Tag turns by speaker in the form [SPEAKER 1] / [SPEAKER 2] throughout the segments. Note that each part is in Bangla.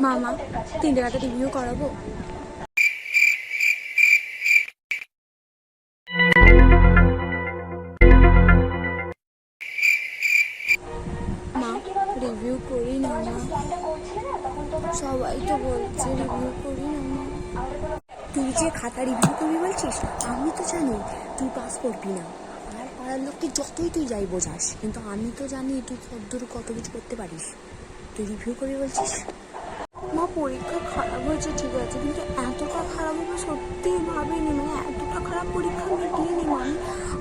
[SPEAKER 1] মামা 3 টাকাতে রিভিউ করাবো। মা রিভিউ করি না মা, সবাই তো বলছে রিভিউ করি না মা। তুই যে খাতা রিভিউ করবি বলছিস, আমি তো জানি তুই পাস করবি না, আর পাড়ার লোককে যতই তুই যাই বোঝাস, কিন্তু আমি তো জানি তুই কতদূর কত কিছু করতে পারিস। তুই রিভিউ করবি বলছিস। মা পরীক্ষা খারাপ হয়েছে ঠিক আছে, কিন্তু এতটা খারাপ হবে সত্যিই ভাবিনি, মানে এতটা খারাপ পরীক্ষা আমি দিইনি মা।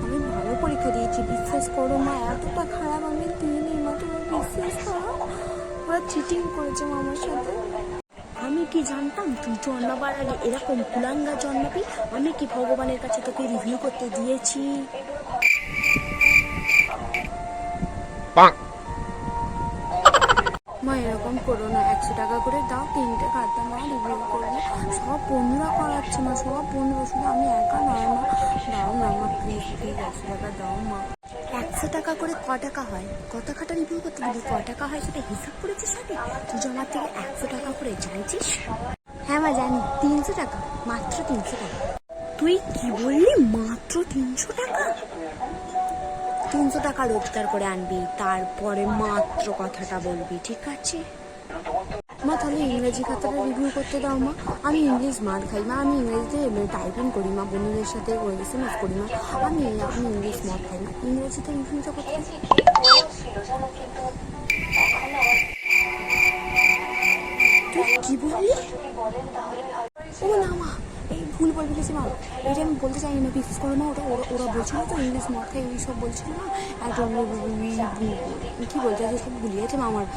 [SPEAKER 1] আমি ভালো পরীক্ষা দিয়েছি, বিশ্বাস করো মা, এতটা খারাপ আমি দিইনি মা, তুমি বিশ্বাস করো। ওরা চিটিং করেছে মা আমার সাথে। আমি কি জানতাম তুই জন্মাবার আগে এরকম কুলাঙ্গা জন্মাবি? আমি কি ভগবানের কাছে তোকে রিভিউ করতে দিয়েছি? মা এরকম করো না, 100 টাকা করে দাও, 3টে খাতা মা রিভিউ করবো। সব বন্ধুরা করাচ্ছে মা, সব বন্ধুরা, শুধু আমি একা নয় মা। দাও না মা প্লিজ প্লিজ, 100 টাকা দাও মা। 100 টাকা করে ক টাকা হয়? কত খাতা রিভিউ করতে দিবি, ক টাকা হয় সেটা হিসাব করেছিস আগে? তুই জমার থেকে 100 টাকা করে জানছিস? হ্যাঁ মা জানি, 300 টাকা, মাত্র 300 টাকা। তুই কি বললি, মাত্র 300 টাকা? 300 টাকা রোজগার করে আনবি, তারপরে মাত্র কথাটা বলবি, ঠিক আছে? মা তাহলে ইংরেজি খাতাটা রিভিউ করতে দাও মা। আমি ইংলিশ মার খাই মা, আমি ইংরেজিতে টাইপিং করি মা, বন্ধুদের সাথে SMS করি মা, আমি ইংলিশ মার খাই না, ইংরেজিতে রিভিউটা করতে। তুই কি বললি? ও না মা, এই ভুল বলে ফেলেছি মা, এটা আমি বলতে চাইনি না, বিশ্বাস করো না। ওরা বলছিল তো ইংলিশ মার খাই, এইসব বলছিল না, একদম কি বলতে আছে সব ভুলিয়ে গেছে মা আমার।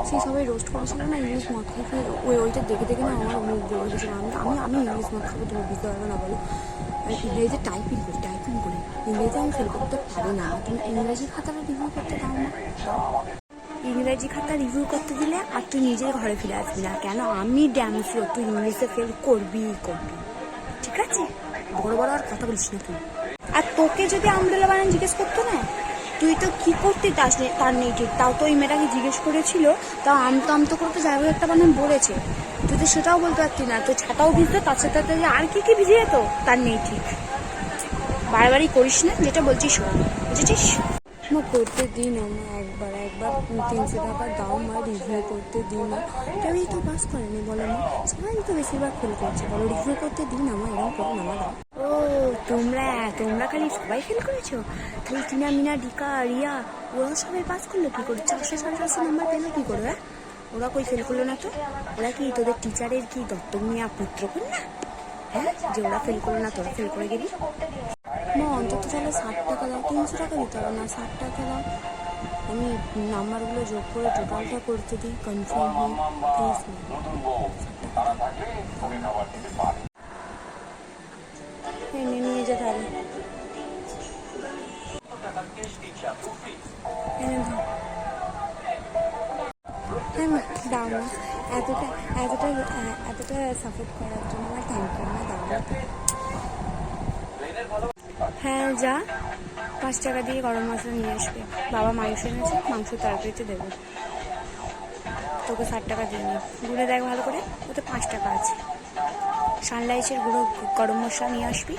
[SPEAKER 1] সেই সবাই রোস্ট করেছিল না ইংলিশ মদ খাই, ওইটা দেখে দেখে না আমার মুখ বলে গেছিলো। আমি ইংলিশ মদ খাবো, তুমি বুঝতে পারবে না বলো। ইংরেজিতে টাইপিং করি, ইংরেজি আমি ফেল করতে পারি না। তুমি ইংরেজি খাতাটা রিভিউ করতে দাও না। ইংরেজি খাতা রিভিউ করতে দিলে আর তুই নিজের ঘরে ফিরে আসবি না, কেন? আমি ড্যাম শিওর তুই ইংলিশে ফেল করবি, ঠিক আছে? বড় বড় আর কথা বলিস না তুই। আর তোকে যদি আমব্রেলা বানান জিজ্ঞেস করতো না, তুই তো কি করতে তার নেই ঠিক, তাও তো ওই মেয়েটাকে জিজ্ঞেস করেছিল, তাও আমতো করে তো যাই হোক একটা বানান বলেছে, তুই তো সেটাও বলতে পারতি না। তো ছাতাও ভিজতো, তার সাথে আর কি ভিজে যেত, তার নেই ঠিক। বারবারই করিস না, যেটা বলছিস বুঝেছিস? মা করতে দিই না মা, একবার 300 টাকা দাও মা, রিভিউ করতে দিই না। কেউই তো পাস করেনি বলো মা, সবাই তো বেশিরভাগ ফেল করছে, বলো রিভিউ করতে দিই না মা, এরকম করো না মা, দাও। ও তোমরা খালি সবাই ফেল করেছো? খালি টিনা, মিনা, ডিকা, রিয়া, ওরা সবাই পাস করলো কি করে? 487 নাম্বার পেলো কি করে? ওরা কই ফেল করলো না তো? ওরা কি তোদের টিচারের কি দত্তক নেওয়া পুত্র কন্যা? হ্যাঁ, যে ওরা ফেল করলো না, তোরা ফেল করে গেলি? মা অন্তত তাহলে 60 টাকা দাও, 300 টাকা দিতে হবে না, 60 টাকা দাও। আমি নাম্বারগুলো যোগ করে টোটালটা করতে দিই, কনফার্ম হই প্লিজ। এনে নিয়ে যেতে হবে, এনে দাও। হ্যাঁ মা দাও মা, এতটা সাপোর্ট করার জন্য আমার থ্যাংক ইউ মা, দাও। হ্যাঁ যা, 5 টাকা দিয়ে গরম মশলা নিয়ে আসবে। বাবা মাংস এনেছে, মাংস তরকারিতে দেবো। তোকে 60 টাকা দিয়ে নি, ঘুরে দেখ ভালো করে, ওতে 5 টাকা আছে। সানরাইজের গুঁড়ো গরম মশলা নিয়ে আসবি,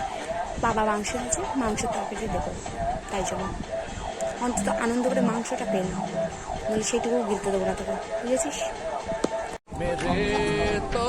[SPEAKER 1] বাবা মাংস এনেছে, মাংস তরকারিতে দেবো, তাই জন্য অন্তত আনন্দ করে মাংসটা পেল, বলে সেইটুকু গিলতে দেবো না তোকে, বুঝেছিস? মেরে তো